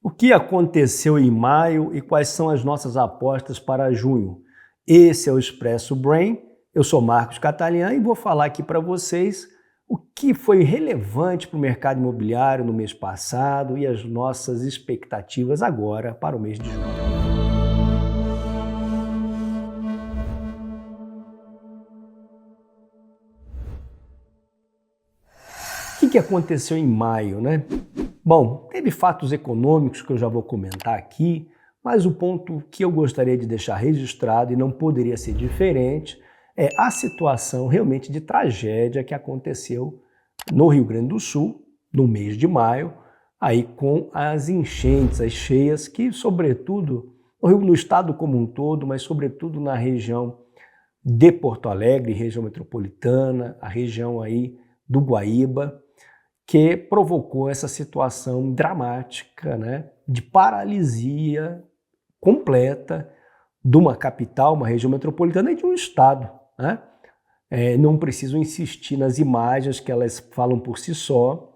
O que aconteceu em maio e quais são as nossas apostas para junho? Esse é o Expresso Brain, eu sou Marcos Catalian e vou falar aqui para vocês o que foi relevante para o mercado imobiliário no mês passado e as nossas expectativas agora para o mês de junho. O que aconteceu em maio, né? Bom, teve fatos econômicos que eu já vou comentar aqui, mas o ponto que eu gostaria de deixar registrado, e não poderia ser diferente, é a situação realmente de tragédia que aconteceu no Rio Grande do Sul, no mês de maio, aí com as enchentes, as cheias, que sobretudo no estado como um todo, mas sobretudo na região de Porto Alegre, região metropolitana, a região aí do Guaíba, que provocou essa situação dramática, né, de paralisia completa de uma capital, uma região metropolitana e de um estado, né? Não preciso insistir nas imagens, que elas falam por si só,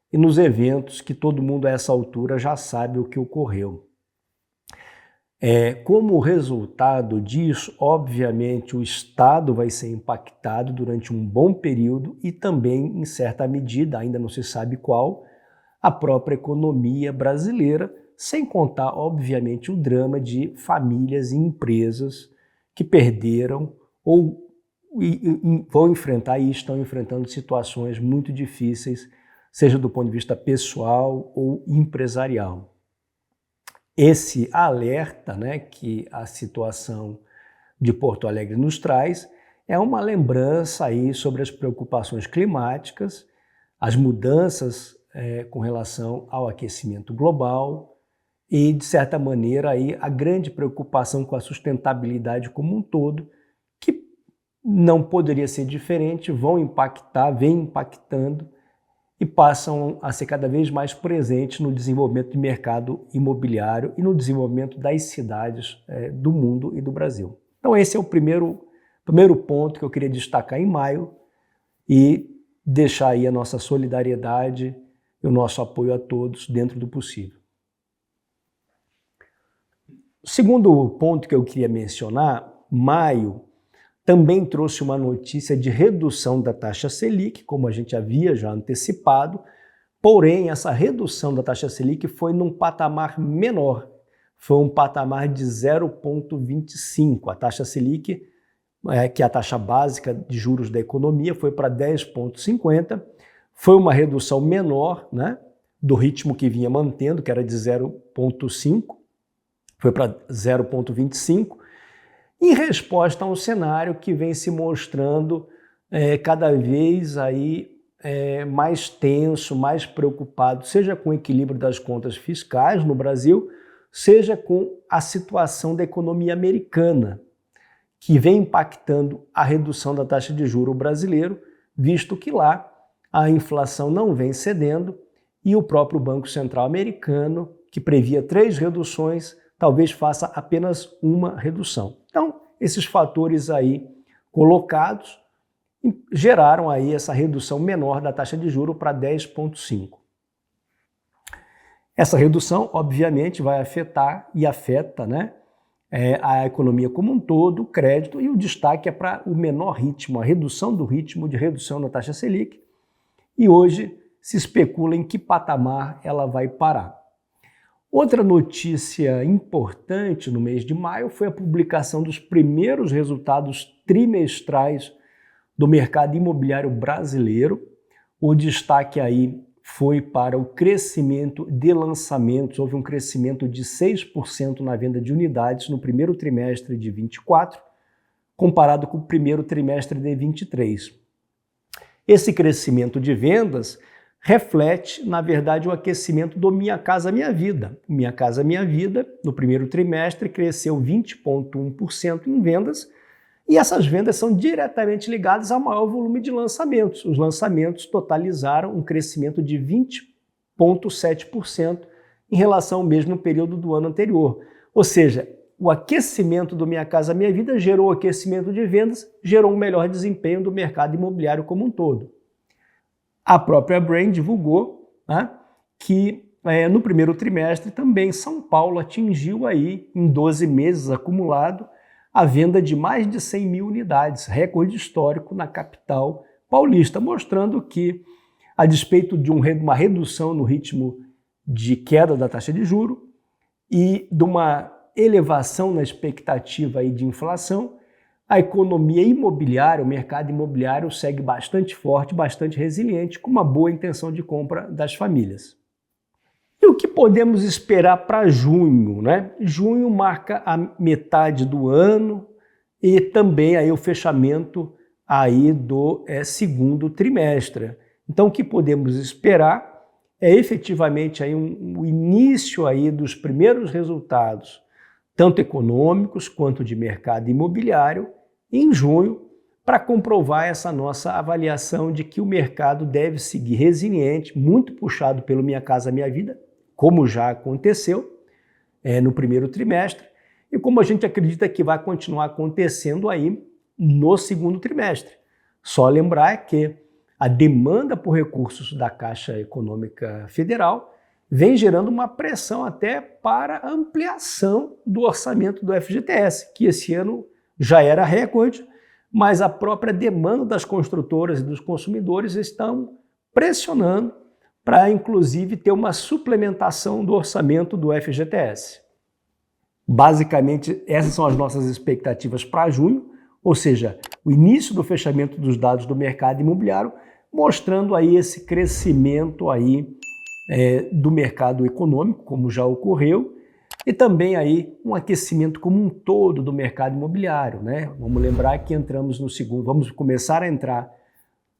e nos eventos que todo mundo a essa altura já sabe o que ocorreu. Como resultado disso, obviamente, o Estado vai ser impactado durante um bom período e também, em certa medida, ainda não se sabe qual, a própria economia brasileira, sem contar, obviamente, o drama de famílias e empresas que perderam ou vão enfrentar e estão enfrentando situações muito difíceis, seja do ponto de vista pessoal ou empresarial. Esse alerta, né, que a situação de Porto Alegre nos traz é uma lembrança aí sobre as preocupações climáticas, as mudanças com relação ao aquecimento global e, de certa maneira, aí, a grande preocupação com a sustentabilidade como um todo, que não poderia ser diferente, vem impactando e passam a ser cada vez mais presentes no desenvolvimento do mercado imobiliário e no desenvolvimento das cidades do mundo e do Brasil. Então esse é o primeiro ponto que eu queria destacar em maio e deixar aí a nossa solidariedade e o nosso apoio a todos dentro do possível. O segundo ponto que eu queria mencionar, maio, também trouxe uma notícia de redução da taxa Selic, como a gente havia já antecipado, porém essa redução da taxa Selic foi num patamar menor, foi um patamar de 0,25. A taxa Selic, que é a taxa básica de juros da economia, foi para 10,50, foi uma redução menor, né, do ritmo que vinha mantendo, que era de 0,5, foi para 0,25, em resposta a um cenário que vem se mostrando cada vez aí, mais tenso, mais preocupado, seja com o equilíbrio das contas fiscais no Brasil, seja com a situação da economia americana, que vem impactando a redução da taxa de juros brasileiro, visto que lá a inflação não vem cedendo e o próprio Banco Central americano, que previa 3 reduções, talvez faça apenas uma redução. Então, esses fatores aí colocados geraram aí essa redução menor da taxa de juros para 10,5. Essa redução, obviamente, vai afetar e afeta, né, a economia como um todo, o crédito, e o destaque é para o menor ritmo, a redução do ritmo de redução da taxa Selic, e hoje se especula em que patamar ela vai parar. Outra notícia importante no mês de maio foi a publicação dos primeiros resultados trimestrais do mercado imobiliário brasileiro. O destaque aí foi para o crescimento de lançamentos. Houve um crescimento de 6% na venda de unidades no primeiro trimestre de 24, comparado com o primeiro trimestre de 23. Esse crescimento de vendas reflete, na verdade, o aquecimento do Minha Casa Minha Vida. O Minha Casa Minha Vida, no primeiro trimestre, cresceu 20,1% em vendas, e essas vendas são diretamente ligadas ao maior volume de lançamentos. Os lançamentos totalizaram um crescimento de 20,7% em relação ao mesmo período do ano anterior. Ou seja, o aquecimento do Minha Casa Minha Vida gerou aquecimento de vendas, gerou um melhor desempenho do mercado imobiliário como um todo. A própria Brain divulgou, né, que no primeiro trimestre também São Paulo atingiu aí, em 12 meses acumulado, a venda de mais de 100 mil unidades, recorde histórico na capital paulista, mostrando que, a despeito de uma redução no ritmo de queda da taxa de juros e de uma elevação na expectativa aí de inflação, a economia imobiliária, o mercado imobiliário segue bastante forte, bastante resiliente, com uma boa intenção de compra das famílias. E o que podemos esperar para junho, né? Junho marca a metade do ano e também aí o fechamento aí do segundo trimestre. Então, o que podemos esperar é efetivamente aí o início aí dos primeiros resultados, tanto econômicos quanto de mercado imobiliário, em junho, para comprovar essa nossa avaliação de que o mercado deve seguir resiliente, muito puxado pelo Minha Casa Minha Vida, como já aconteceu no primeiro trimestre, e como a gente acredita que vai continuar acontecendo aí no segundo trimestre. Só lembrar que a demanda por recursos da Caixa Econômica Federal vem gerando uma pressão até para ampliação do orçamento do FGTS, que esse ano já era recorde, mas a própria demanda das construtoras e dos consumidores estão pressionando para, inclusive, ter uma suplementação do orçamento do FGTS. Basicamente, essas são as nossas expectativas para junho, ou seja, o início do fechamento dos dados do mercado imobiliário, mostrando aí esse crescimento aí do mercado econômico, como já ocorreu, e também aí um aquecimento como um todo do mercado imobiliário, né? Vamos lembrar que vamos começar a entrar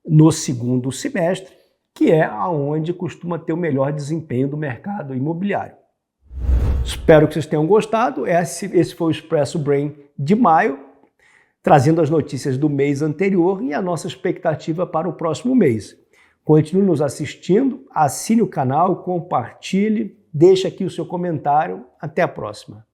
no segundo semestre, que é aonde costuma ter o melhor desempenho do mercado imobiliário. Espero que vocês tenham gostado. Esse foi o Expresso Brain de maio, trazendo as notícias do mês anterior e a nossa expectativa para o próximo mês. Continue nos assistindo, assine o canal, compartilhe, deixe aqui o seu comentário. Até a próxima.